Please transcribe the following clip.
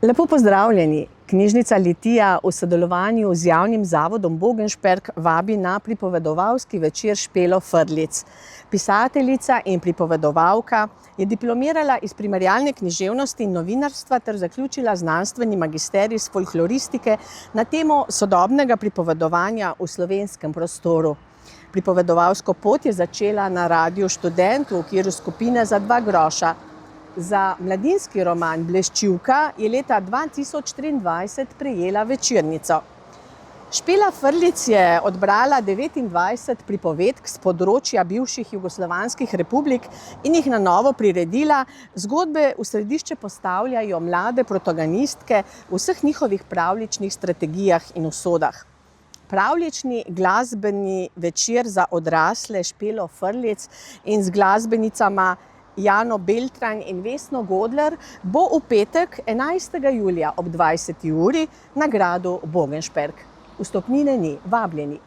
Lepo pozdravljeni. Knjižnica Litija v sodelovanju z javnim zavodom Bogenšperk vabi na pripovedovalski večer Špelo Frljic. Pisateljica in pripovedovalka je diplomirala iz primerjalne književnosti in novinarstva ter zaključila znanstveni magisterij iz folkloristike na temo sodobnega pripovedovanja v slovenskem prostoru. Pripovedovalsko pot je začela na Radiu Študent v okviru skupine Za dva groša. Za mladinski roman Bleščivka je leta 2023 prejela Večernico. Špela Frljic je odbrala 29 pripovedk s področja bivših jugoslovanskih republik in jih na novo priredila. Zgodbe v središče postavljajo mlade protagonistke v vseh njihovih pravljičnih strategijah in usodah. Pravljični glasbeni večer za odrasle Špelo Frljic in z glasbenicama Jano Beltran in Vesno Godler bo v petek 11. julija ob 20. uri na gradu Bogenšperk. Vstopnine ni, vabljeni.